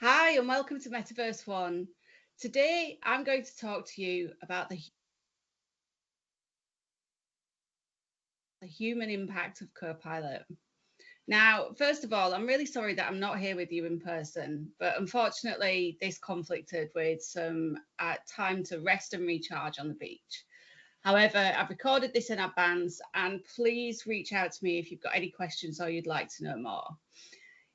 Hi, and welcome to Metaverse One. Today, I'm going to talk to you about the human impact of Copilot. Now, first of all, I'm really sorry that I'm not here with you in person, but unfortunately, this conflicted with some time to rest and recharge on the beach. However, I've recorded this in advance, and please reach out to me if you've got any questions or you'd like to know more.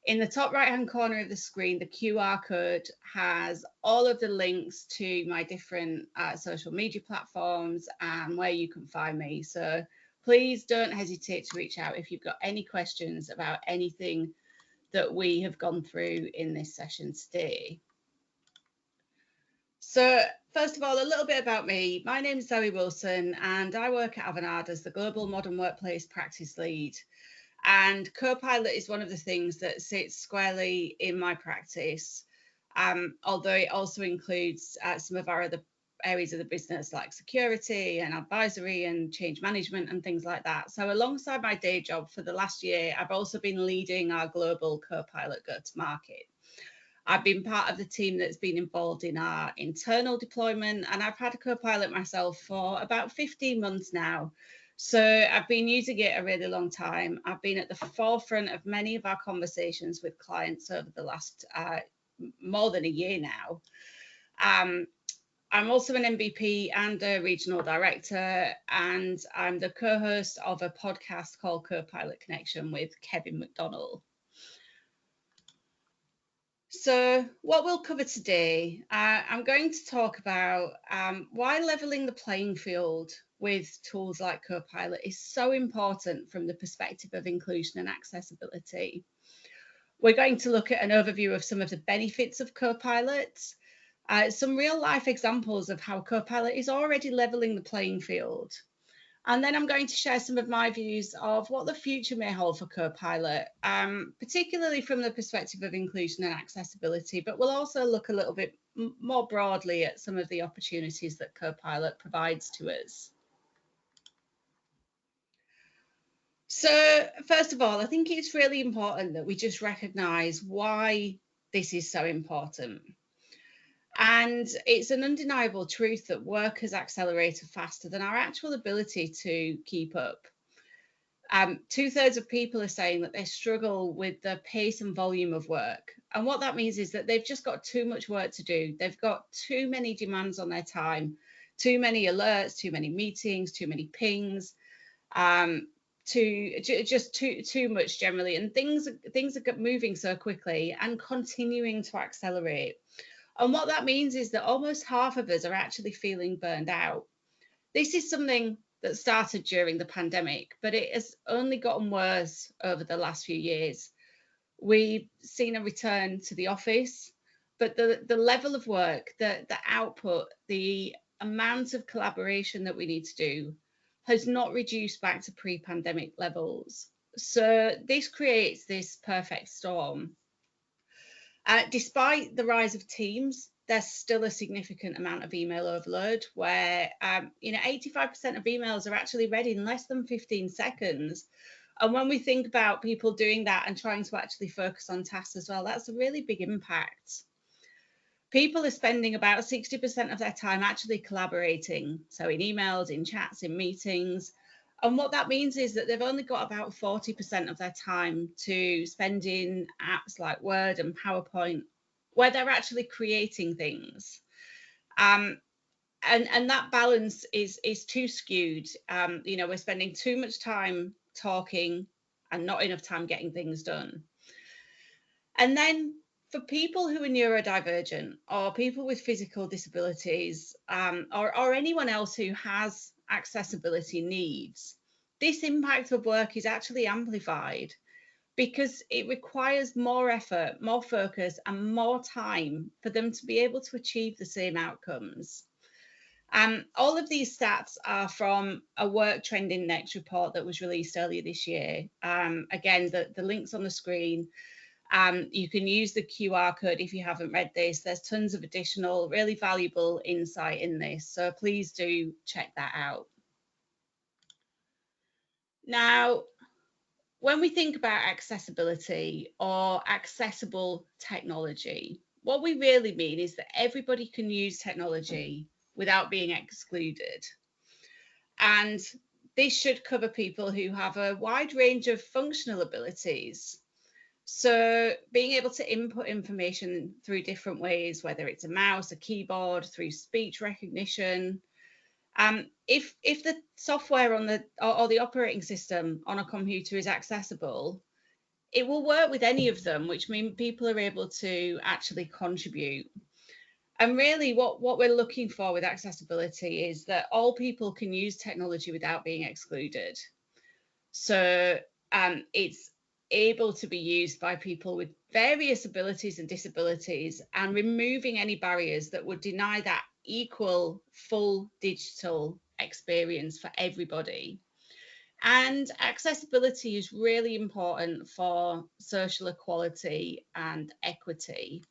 In the top right hand corner of the screen, the QR code has all of the links to my different social media platforms and where you can find me. So please don't hesitate to reach out if you've got any questions about anything that we have gone through in this session today. So, first of all, a little bit about me. My name is Zoe Wilson, and I work at Avanade as the Global Modern Workplace Practice Lead. And Copilot is one of the things that sits squarely in my practice, although it also includes some of our other areas of the business like security and advisory and change management and things like that. So alongside my day job for the last year, I've also been leading our global Copilot go-to-market. I've been part of the team that's been involved in our internal deployment, and I've had a Copilot myself for about 15 months now. So I've been using it a really long time. I've been at the forefront of many of our conversations with clients over the last more than a year now. I'm also an MVP and a regional director, and I'm the co-host of a podcast called Copilot Connection with Kevin McDonnell. So, what we'll cover today, I'm going to talk about why levelling the playing field with tools like Copilot is so important from the perspective of inclusion and accessibility. We're going to look at an overview of some of the benefits of Copilot, some real life examples of how Copilot is already levelling the playing field. And then I'm going to share some of my views of what the future may hold for Copilot, particularly from the perspective of inclusion and accessibility, but we'll also look a little bit more broadly at some of the opportunities that Copilot provides to us. So, first of all, I think it's really important that we just recognise why this is so important. And it's an undeniable truth that work has accelerated faster than our actual ability to keep up. 2/3 of people are saying that they struggle with the pace and volume of work. And what that means is that they've just got too much work to do. They've got too many demands on their time, too many alerts, too many meetings, too many pings, too much generally. And things are moving so quickly and continuing to accelerate. And what that means is that almost half of us are actually feeling burned out. This is something that started during the pandemic, but it has only gotten worse over the last few years. We've seen a return to the office, but the level of work, the output, the amount of collaboration that we need to do has not reduced back to pre-pandemic levels. So this creates this perfect storm. Despite the rise of Teams, there's still a significant amount of email overload where 85% of emails are actually read in less than 15 seconds. And when we think about people doing that and trying to actually focus on tasks as well, that's a really big impact. People are spending about 60% of their time actually collaborating. So in emails, in chats, in meetings. And what that means is that they've only got about 40% of their time to spend in apps like Word and PowerPoint, where they're actually creating things. And that balance is too skewed. We're spending too much time talking and not enough time getting things done. And then for people who are neurodivergent or people with physical disabilities or anyone else who has accessibility needs, this impact of work is actually amplified because it requires more effort, more focus, and more time for them to be able to achieve the same outcomes. All of these stats are from a Work Trend Index report that was released earlier this year. Again, the link's on the screen. You can use the QR code if you haven't read this. There's tons of additional really valuable insight in this, so please do check that out. Now, when we think about accessibility or accessible technology, what we really mean is that everybody can use technology without being excluded. And this should cover people who have a wide range of functional abilities. So being able to input information through different ways, whether it's a mouse, a keyboard, through speech recognition. If the software on the or the operating system on a computer is accessible, it will work with any of them, which means people are able to actually contribute. And really what we're looking for with accessibility is that all people can use technology without being excluded. So it's able to be used by people with various abilities and disabilities, and removing any barriers that would deny that equal, full digital experience for everybody. And accessibility is really important for social equality and equity.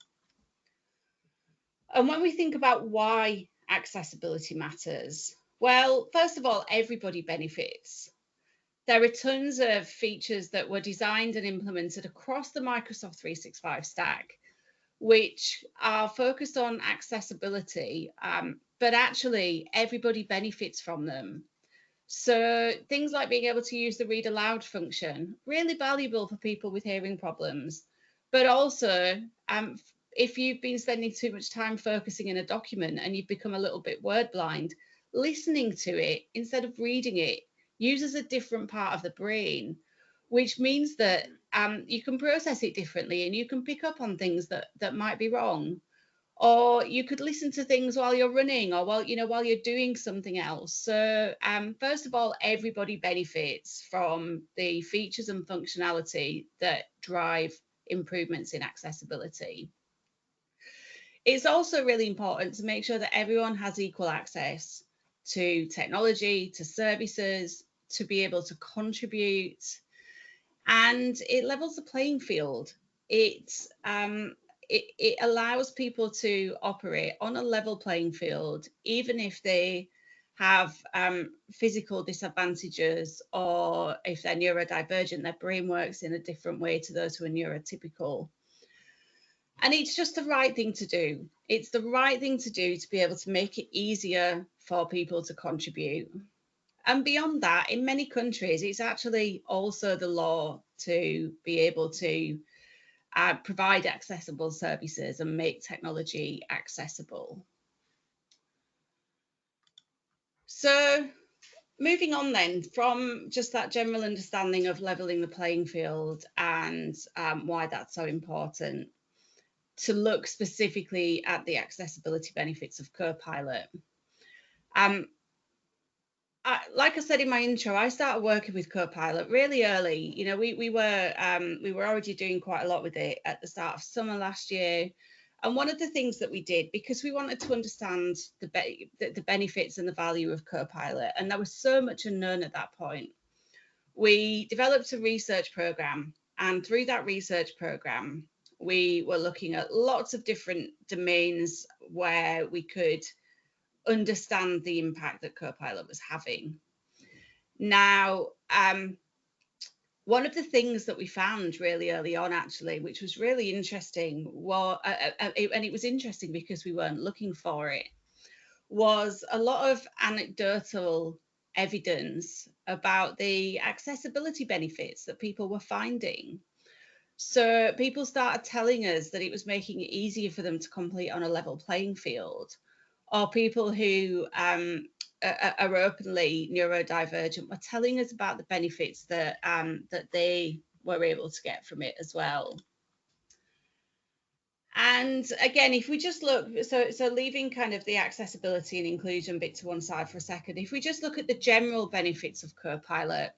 And when we think about why accessibility matters, well, first of all, everybody benefits. There are tons of features that were designed and implemented across the Microsoft 365 stack, which are focused on accessibility, but actually everybody benefits from them. So things like being able to use the read aloud function, really valuable for people with hearing problems, but also if you've been spending too much time focusing in a document and you've become a little bit word blind, listening to it instead of reading it uses a different part of the brain, which means that you can process it differently and you can pick up on things that might be wrong. Or you could listen to things while you're running or while you're doing something else. So first of all, everybody benefits from the features and functionality that drive improvements in accessibility. It's also really important to make sure that everyone has equal access to technology, to services, to be able to contribute, and it levels the playing field. It allows people to operate on a level playing field, even if they have physical disadvantages, or if they're neurodivergent, their brain works in a different way to those who are neurotypical. And it's just the right thing to do. It's the right thing to do to be able to make it easier for people to contribute. And beyond that, in many countries, it's actually also the law to be able to provide accessible services and make technology accessible. So moving on then from just that general understanding of leveling the playing field and why that's so important, to look specifically at the accessibility benefits of Copilot. Like I said in my intro, I started working with Copilot really early. You know, we were already doing quite a lot with it at the start of summer last year. And one of the things that we did, because we wanted to understand the benefits and the value of Copilot, and there was so much unknown at that point, we developed a research program. And through that research program, we were looking at lots of different domains where we could understand the impact that Copilot was having. Now, one of the things that we found really early on, actually, which was really interesting, and it was interesting because we weren't looking for it, was a lot of anecdotal evidence about the accessibility benefits that people were finding. So people started telling us that it was making it easier for them to complete on a level playing field, or people who are openly neurodivergent were telling us about the benefits that that they were able to get from it as well. And again, if we just look, so leaving kind of the accessibility and inclusion bit to one side for a second, if we just look at the general benefits of Copilot,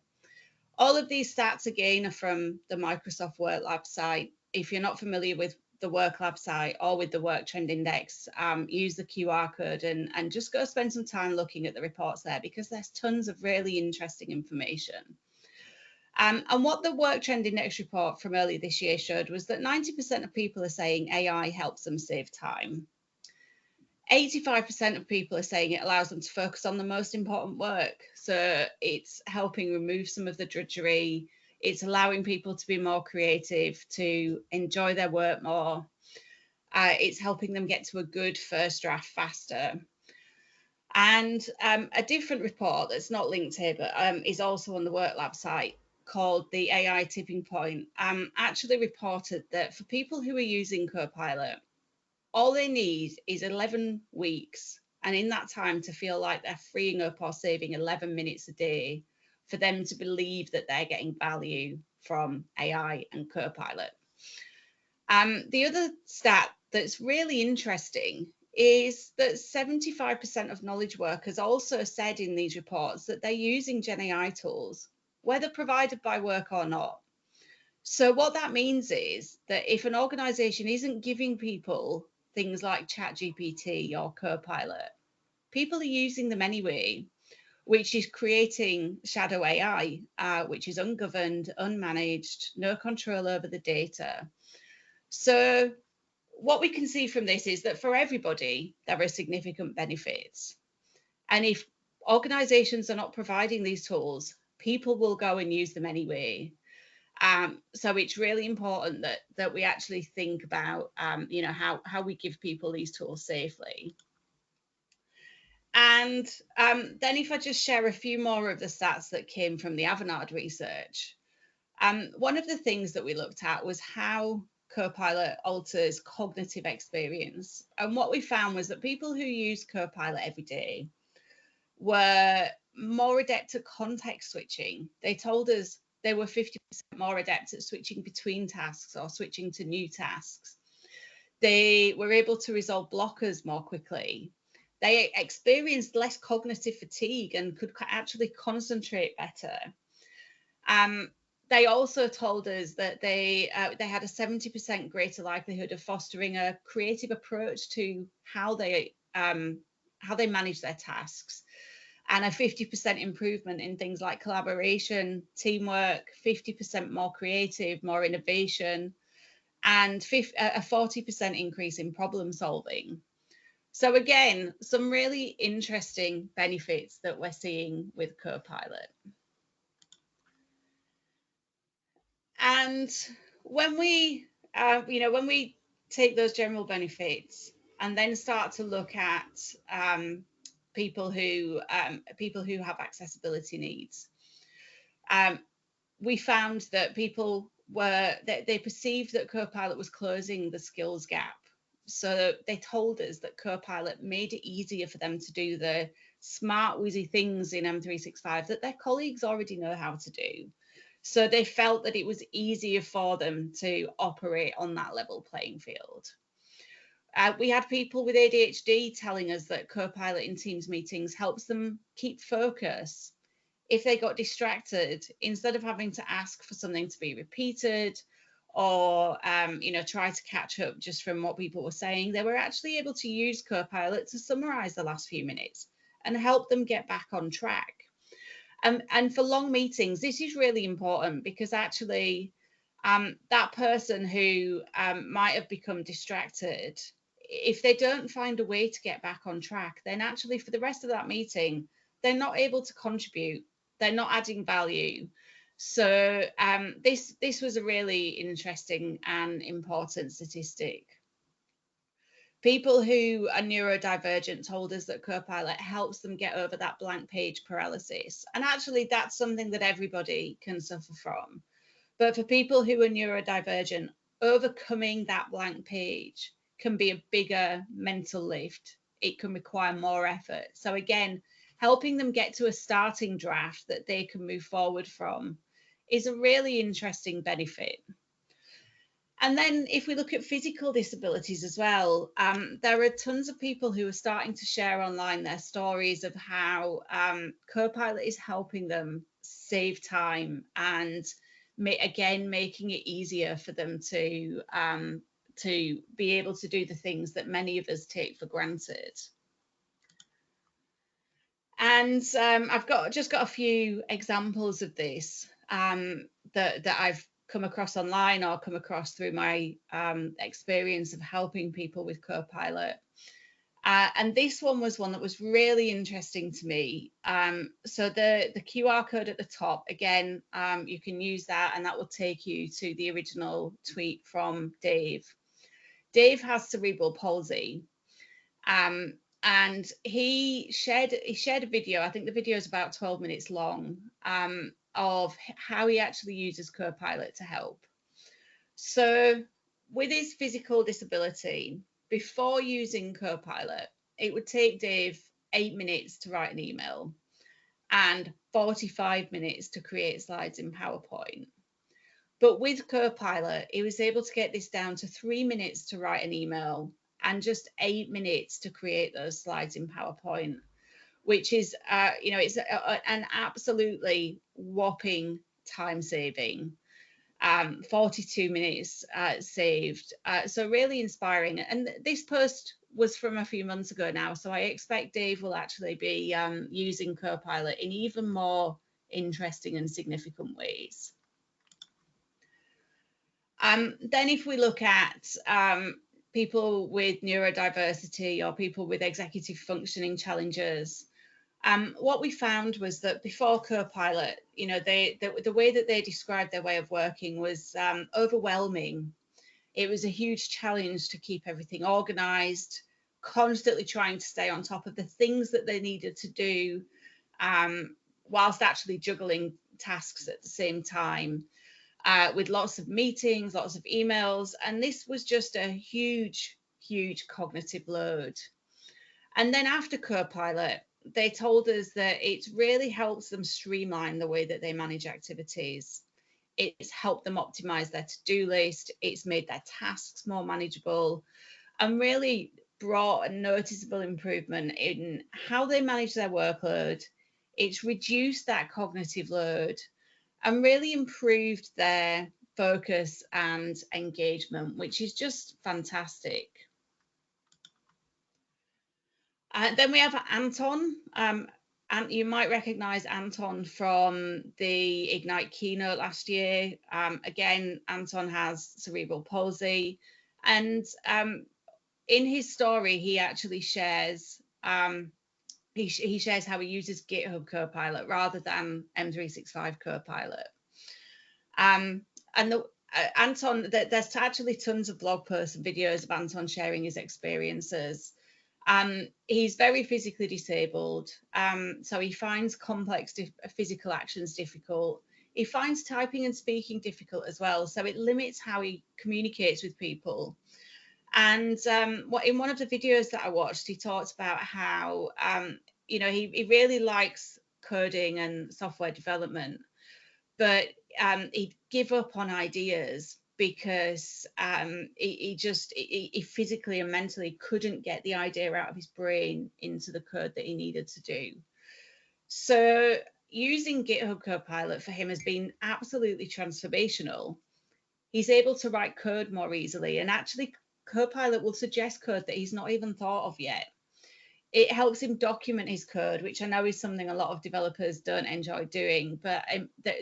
all of these stats again are from the Microsoft Work Lab site. If you're not familiar with the Work Lab site or with the Work Trend Index, use the QR code and just go spend some time looking at the reports there, because there's tons of really interesting information. And what the Work Trend Index report from earlier this year showed was that 90% of people are saying AI helps them save time. 85% of people are saying it allows them to focus on the most important work. So it's helping remove some of the drudgery. It's allowing people to be more creative, to enjoy their work more. It's helping them get to a good first draft faster. And a different report that's not linked here, but is also on the WorkLab site, called the AI Tipping Point, actually reported that for people who are using Copilot, all they need is 11 weeks, and in that time to feel like they're freeing up or saving 11 minutes a day for them to believe that they're getting value from AI and Copilot. The other stat that's really interesting is that 75% of knowledge workers also said in these reports that they're using Gen AI tools, whether provided by work or not. So what that means is that if an organization isn't giving people things like ChatGPT or Copilot, people are using them anyway, which is creating shadow AI, which is ungoverned, unmanaged, no control over the data. So what we can see from this is that for everybody, there are significant benefits. And if organizations are not providing these tools, people will go and use them anyway. So it's really important that we actually think about, how we give people these tools safely. And then if I just share a few more of the stats that came from the Avanade research, one of the things that we looked at was how Copilot alters cognitive experience. And what we found was that people who use Copilot every day were more adept at context switching. They told us they were 50% more adept at switching between tasks or switching to new tasks. They were able to resolve blockers more quickly. They experienced less cognitive fatigue and could actually concentrate better. They also told us that they had a 70% greater likelihood of fostering a creative approach to how they manage their tasks, and a 50% improvement in things like collaboration, teamwork, 50% more creative, more innovation, and a 40% increase in problem solving. So again, some really interesting benefits that we're seeing with Copilot. And when we take those general benefits and then start to look at people who have accessibility needs, we found that they perceived that Copilot was closing the skills gap. So they told us that Copilot made it easier for them to do the smart, whizzy things in M365 that their colleagues already know how to do. So they felt that it was easier for them to operate on that level playing field. We had people with ADHD telling us that Copilot in Teams meetings helps them keep focus. If they got distracted, instead of having to ask for something to be repeated or try to catch up just from what people were saying, they were actually able to use Copilot to summarize the last few minutes and help them get back on track. And for long meetings, this is really important because actually that person who might have become distracted, if they don't find a way to get back on track, then actually for the rest of that meeting, they're not able to contribute. They're not adding value. So this was a really interesting and important statistic. People who are neurodivergent told us that Copilot helps them get over that blank page paralysis. And actually, that's something that everybody can suffer from. But for people who are neurodivergent, overcoming that blank page can be a bigger mental lift. It can require more effort. So again, helping them get to a starting draft that they can move forward from is a really interesting benefit. And then if we look at physical disabilities as well, there are tons of people who are starting to share online their stories of how Copilot is helping them save time and making it easier for them to be able to do the things that many of us take for granted. And I've just got a few examples of this that I've come across online or come across through my experience of helping people with Copilot. And this one was one that was really interesting to me. So the QR code at the top, again, you can use that and that will take you to the original tweet from Dave. Dave has cerebral palsy, and he shared a video. I think the video is about 12 minutes long, of how he actually uses Copilot to help. So with his physical disability, before using Copilot, it would take Dave 8 minutes to write an email and 45 minutes to create slides in PowerPoint. But with Copilot, he was able to get this down to 3 minutes to write an email and just 8 minutes to create those slides in PowerPoint, which is, it's an absolutely whopping time saving. 42 minutes saved. So really inspiring. And this post was from a few months ago now, so I expect Dave will actually be using Copilot in even more interesting and significant ways. Then if we look at people with neurodiversity or people with executive functioning challenges, what we found was that before Copilot, the way that they described their way of working was overwhelming. It was a huge challenge to keep everything organized, constantly trying to stay on top of the things that they needed to do, whilst actually juggling tasks at the same time, with lots of meetings, lots of emails. And this was just a huge, huge cognitive load. And then after Copilot, they told us that it really helps them streamline the way that they manage activities. It's helped them optimize their to-do list. It's made their tasks more manageable and really brought a noticeable improvement in how they manage their workload. It's reduced that cognitive load and really improved their focus and engagement, which is just fantastic. Then we have Anton. And you might recognize Anton from the Ignite keynote last year. Again, Anton has cerebral palsy. And in his story, he actually shares, he shares how he uses GitHub Copilot rather than M365 Copilot. Anton, there's actually tons of blog posts and videos of Anton sharing his experiences. He's very physically disabled, so he finds complex physical actions difficult. He finds typing and speaking difficult as well, so it limits how he communicates with people. And in one of the videos that I watched, he talked about how he really likes coding and software development, but he'd give up on ideas because he physically and mentally couldn't get the idea out of his brain into the code that he needed to do. So using GitHub Copilot for him has been absolutely transformational. He's able to write code more easily, and actually Copilot will suggest code that he's not even thought of yet. It helps him document his code, which I know is something a lot of developers don't enjoy doing, but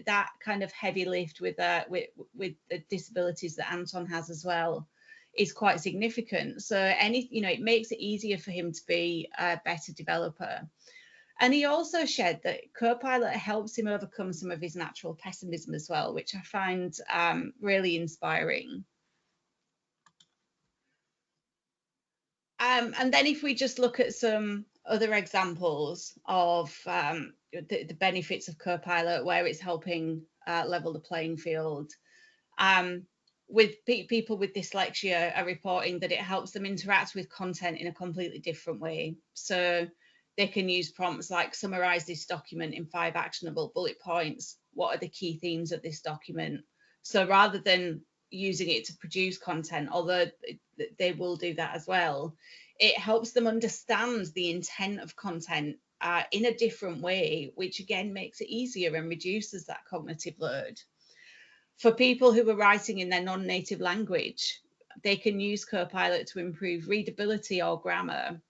that kind of heavy lift with the disabilities that Anton has as well is quite significant. So it makes it easier for him to be a better developer. And he also shared that Copilot helps him overcome some of his natural pessimism as well, which I find really inspiring. And then if we just look at some other examples of the benefits of Copilot, where it's helping level the playing field, with people with dyslexia are reporting that it helps them interact with content in a completely different way. So they can use prompts like summarize this document in 5 actionable bullet points. What are the key themes of this document? So rather than using it to produce content, although they will do that as well, it helps them understand the intent of content in a different way, which again makes it easier and reduces that cognitive load. For people who are writing in their non-native language, they can use Copilot to improve readability or grammar.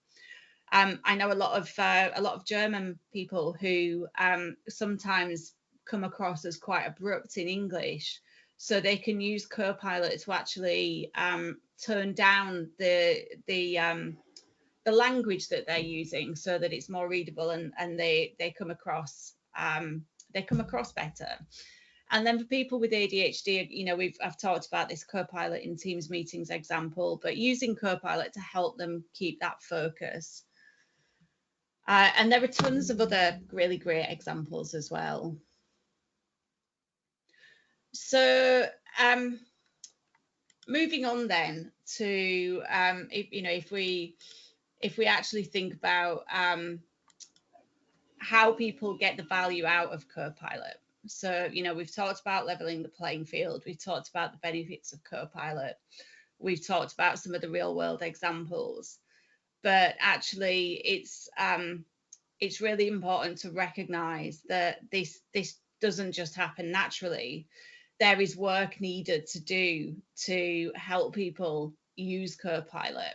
I know a lot of German people who sometimes come across as quite abrupt in English, so they can use Copilot to actually turn down the language that they're using so that it's more readable and they come across better. And then for people with ADHD, you know, I've talked about this Copilot in Teams meetings example, but using Copilot to help them keep that focus. And there are tons of other really great examples as well. So moving on then to if we actually think about how people get the value out of Copilot. So, you know, we've talked about leveling the playing field. We've talked about the benefits of Copilot. We've talked about some of the real world examples. But actually, it's really important to recognize that this doesn't just happen naturally. There is work needed to do to help people use Copilot.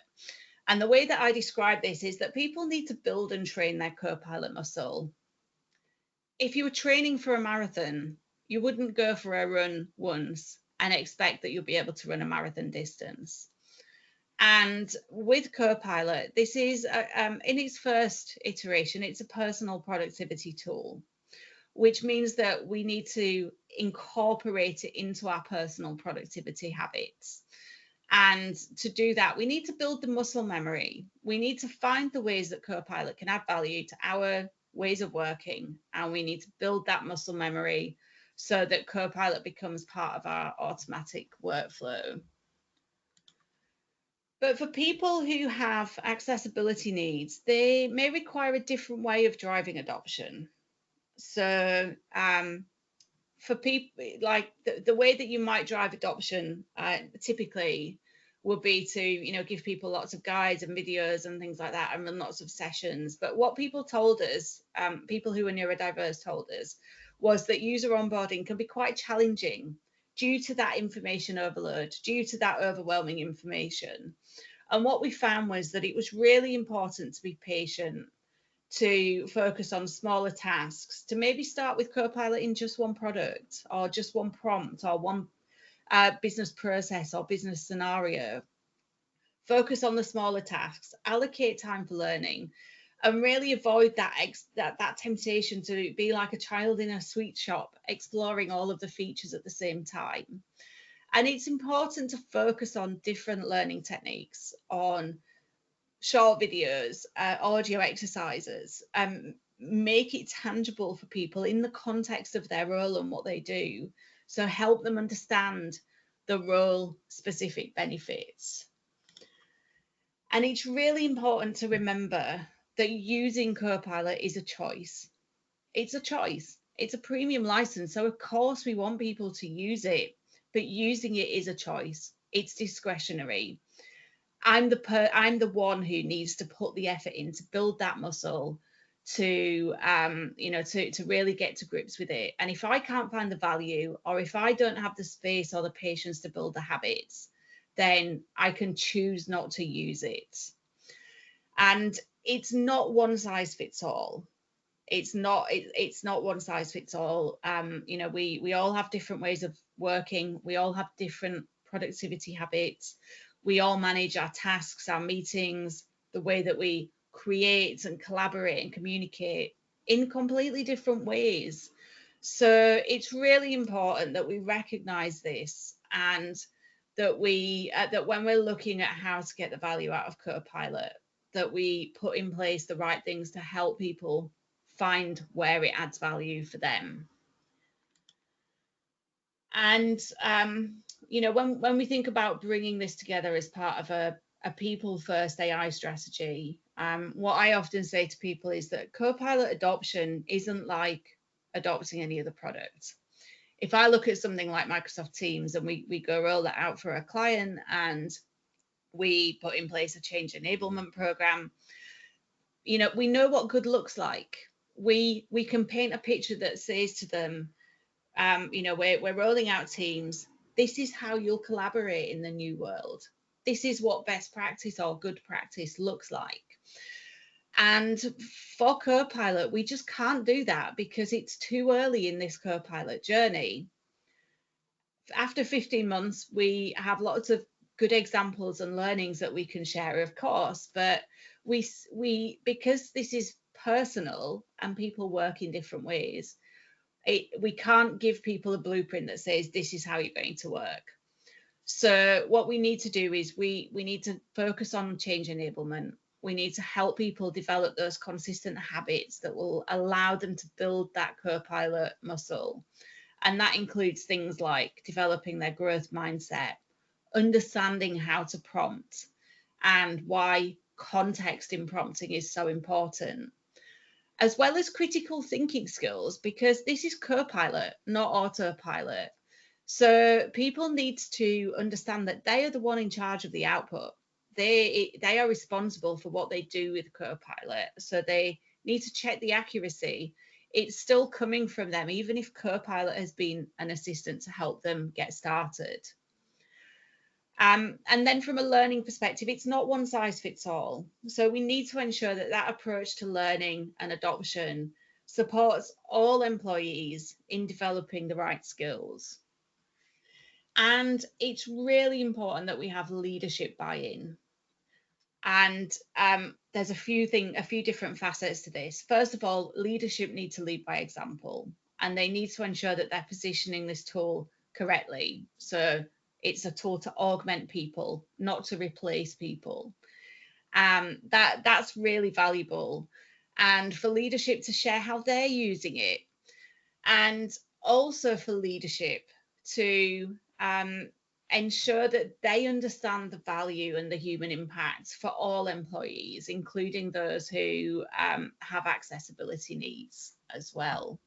And the way that I describe this is that people need to build and train their Copilot muscle. If you were training for a marathon, you wouldn't go for a run once and expect that you'll be able to run a marathon distance. And with Copilot, this is, in its first iteration, it's a personal productivity tool, which means that we need to incorporate it into our personal productivity habits. And to do that, we need to build the muscle memory. We need to find the ways that Copilot can add value to our ways of working, and we need to build that muscle memory so that Copilot becomes part of our automatic workflow. But for people who have accessibility needs, they may require a different way of driving adoption. So for people, like the way that you might drive adoption typically would be to, you know, give people lots of guides and videos and things like that and run lots of sessions. But what people told us, people who are neurodiverse told us, was that user onboarding can be quite challenging due to that information overload, due to that overwhelming information. And what we found was that it was really important to be patient, to focus on smaller tasks, to maybe start with Copilot in just one product or just one prompt or one business process or business scenario. Focus on the smaller tasks, allocate time for learning, and really avoid that temptation to be like a child in a sweet shop, exploring all of the features at the same time. And it's important to focus on different learning techniques, on short videos, audio exercises, make it tangible for people in the context of their role and what they do. So help them understand the role specific benefits. And it's really important to remember that using Copilot is a choice. It's a choice. It's a premium license. So of course we want people to use it, but using it is a choice. It's discretionary. I'm the one who needs to put the effort in to build that muscle, to to really get to grips with it. And if I can't find the value, or if I don't have the space or the patience to build the habits, then I can choose not to use it. And it's not one size fits all. It's not one size fits all. We all have different ways of working. We all have different productivity habits. We all manage our tasks, our meetings, the way that we create and collaborate and communicate in completely different ways. So it's really important that we recognize this, and that that when we're looking at how to get the value out of Copilot, that we put in place the right things to help people find where it adds value for them. And when we think about bringing this together as part of a people first AI strategy, what I often say to people is that Copilot adoption isn't like adopting any other product. If I look at something like Microsoft Teams and we go roll that out for a client and we put in place a change enablement program, we know what good looks like. We can paint a picture that says to them, we're rolling out Teams. This is how you'll collaborate in the new world. This is what best practice or good practice looks like. And for Copilot, we just can't do that because it's too early in this Copilot journey. After 15 months, we have lots of good examples and learnings that we can share, of course, but we because this is personal and people work in different ways, We can't give people a blueprint that says this is how you're going to work. So what we need to do is we need to focus on change enablement. We need to help people develop those consistent habits that will allow them to build that Copilot muscle. And that includes things like developing their growth mindset, understanding how to prompt, and why context in prompting is so important, as well as critical thinking skills, because this is Copilot, not autopilot. So people need to understand that they are the one in charge of the output. They are responsible for what they do with Copilot. So they need to check the accuracy. It's still coming from them, even if Copilot has been an assistant to help them get started. And then from a learning perspective, it's not one size fits all. So we need to ensure that that approach to learning and adoption supports all employees in developing the right skills. And it's really important that we have leadership buy-in. And there's a few different facets to this. First of all, leadership need to lead by example, and they need to ensure that they're positioning this tool correctly. So it's a tool to augment people, not to replace people. That's really valuable. And for leadership to share how they're using it, and also for leadership to ensure that they understand the value and the human impact for all employees, including those who have accessibility needs as well.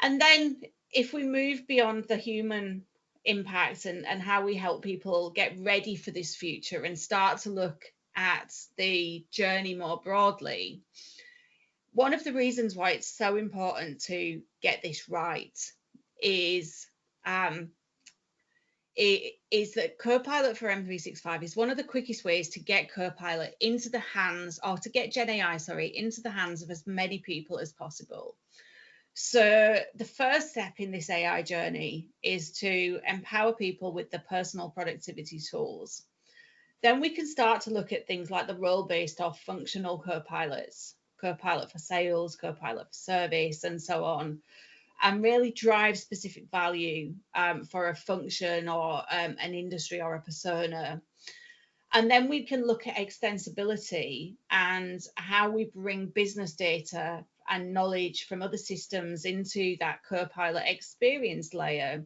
And then if we move beyond the human impact and how we help people get ready for this future and start to look at the journey more broadly, one of the reasons why it's so important to get this right is that Copilot for M365 is one of the quickest ways to get Copilot into the hands, or to get Gen AI, into the hands of as many people as possible. So the first step in this AI journey is to empower people with the personal productivity tools. Then we can start to look at things like the role-based or functional Copilots, Copilot for sales, Copilot for service, and so on, and really drive specific value for a function or an industry or a persona. And then we can look at extensibility and how we bring business data and knowledge from other systems into that Copilot experience layer.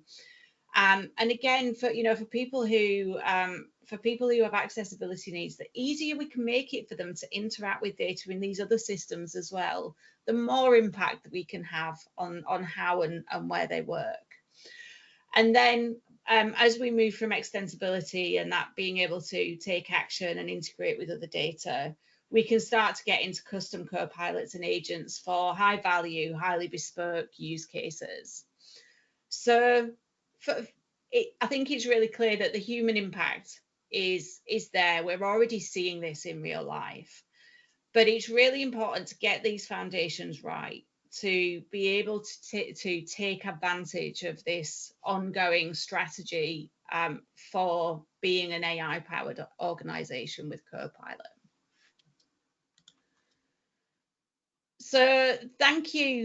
And again, for people who have accessibility needs, the easier we can make it for them to interact with data in these other systems as well, the more impact that we can have on how and where they work. And then as we move from extensibility and that being able to take action and integrate with other data, we can start to get into custom Copilots and agents for high value, highly bespoke use cases. So I think it's really clear that the human impact is there. We're already seeing this in real life, but it's really important to get these foundations right to be able to take advantage of this ongoing strategy for being an AI-powered organization with Copilot. So thank you